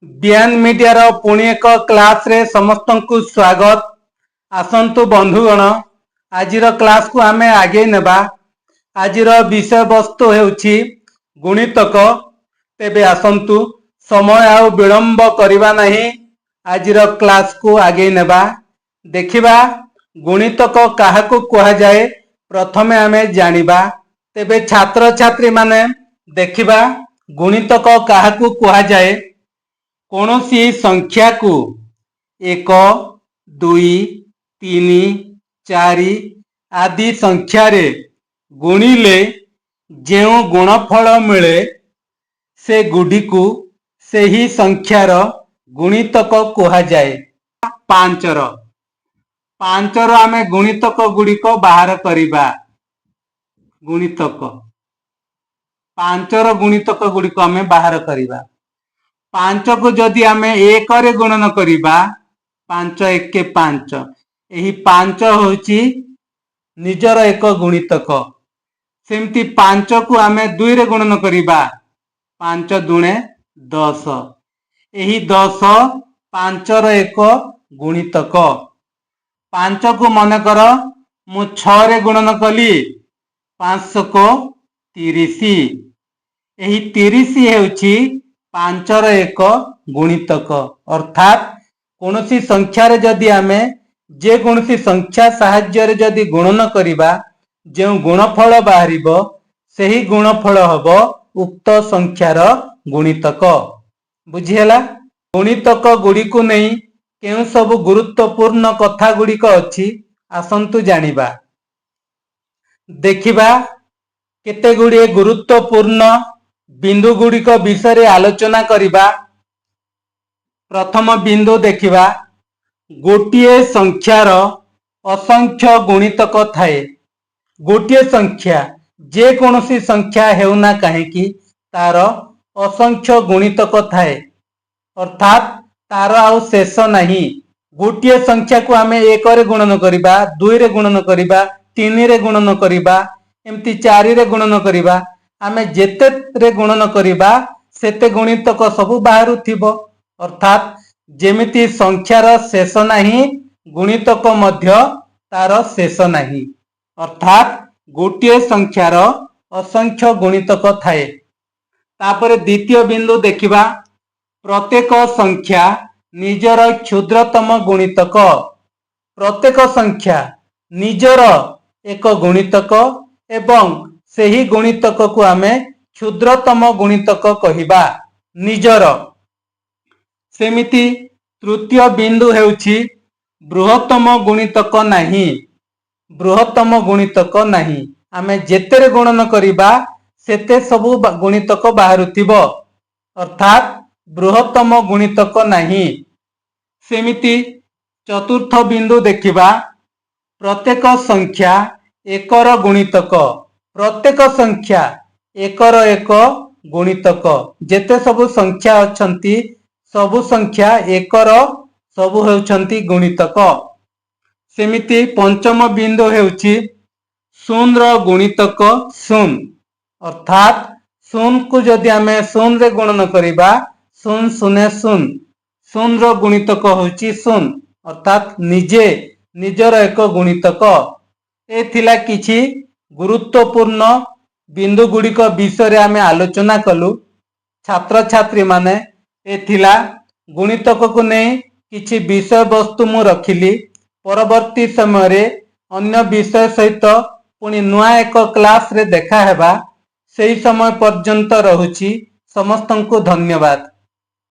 बियान मीडिया रो पुणी एक क्लास रे समस्त को स्वागत। आसंतु बंधुगण आज क्लास को आमे आगे नेबा। आज विषय वस्तु हेउछि गुणितक। तेबे आसंतु समय आ विलंब करिबा नहीं, आज क्लास को आगे नेबा। देखिबा गुणितक काहाकू कहा जाए प्रथमे आमे जानिबा। तेबे छात्र छात्री माने देखिबा गुणितक काहाकू कहा जाए। कौनसी संख्या को 1, 2, 3, 4 आदि संख्या रे गुणिले जेउ गुणफल मिले से गुडी को से ही संख्यार गुणितक कहा जाए। 5 रो आमे गुणितक गुड़िक बाहर करिबा। गुणितक 5 रो गुणितक गुड़िक आमे बाहर करिबा। 5 को जदि आमे 1 रे गुणन करिबा 5 1 5, एही 5 होची निजर एक गुणितक। सेमती 5 को आमे 2 रे गुणन करिबा 5 दूणे 10, एही 10 5 रो एक गुणितक। 5 को मन कर मु 6 रे गुणन कली 5 को 30, एही 30 हेउची 5 रो एक गुणितक। अर्थात कौनसी संख्या रे जदि आमे जे कौनसी संख्या साहाय्य रे जदि गुणन करिबा जे गुणफल बाहरिबो सेही गुणफल हबो उक्त संख्यार गुणितक। बुझिहेला? गुणितक गुडी को नहीं केउ सब गुरुत्वपूर्ण कथा गुड़िक अछि आसंतु जानिबा। देखिबा केते गुडी गुरुत्वपूर्ण बिंदु गुड़िक विषय आलोचना करिबा। प्रथम बिंदु देखिबा गोटिए संख्यार असंख्य गुणितक थाए। गोटिए संख्या जे कौनसी संख्या हेउना कहीं तार असंख्य गुणितक थाए, अर्थात तार आउ शेष नहीं। गोटिए संख्या को आमे 1 रे गुणन करिबा, 2 रे गुणन करिबा, 3 रे गुणन करिबा, एमती 4 रे गुणन करिबा। आमे जेते रे गुणन करिबा सेते गुणितक सब बाहरु थिबो। अर्थात जेमिति संख्यार शेष नहीं गुणितक मध्य तार शेष नहीं। अर्थात गोटिए संख्यार असंख्य गुणितक थाए। तापरे द्वितीय बिंदु देखिबा प्रत्येक संख्या निजर क्षुद्रतम गुणितक। प्रत्येक संख्या निजर एक गुणितक एवं सेही गुणितक को आमे क्षुद्रतम गुणितक कहिबा निजर। सेमिति तृतीय बिंदु हेउछि बृहत्तम गुणितक नहीं। बृहत्तम गुणितक नहीं, आमे जेतेरे गुणन करिबा सेते सबु गुणितक बाहरुथिबो, अर्थात बृहत्तम गुणितक नहीं। सेमिति चतुर्थ बिंदु देखिबा प्रत्येक संख्या एकर गुणितक। प्रत्येक संख्या एकर एक गुणितक। जेते सबु संख्या अछंती सबु संख्या एकर सबु हेउछंती गुणितक। सेमिति पंचम बिंदु हेउछि शून्य रो गुणितक 0। अर्थात 0 को जदि आमे 0 रे गुणन करिबा 0 0 0, 0 रो गुणितक होछि 0, अर्थात निजे निजर एक गुणितक। ए थिला किछि गुरुत्वपूर्ण बिंदु गुड़िक विषय आमे आलोचना कलु। छात्र छात्री माने ए थिला गुणितक को नहीं किछि विषय वस्तु मु रखिली। परवर्ती समय रे अन्य विषय सहित पुनी नुआ एक क्लास रे देखा हेबा। सेही समय पर्यंत रहुछि। समस्तंकु धन्यवाद।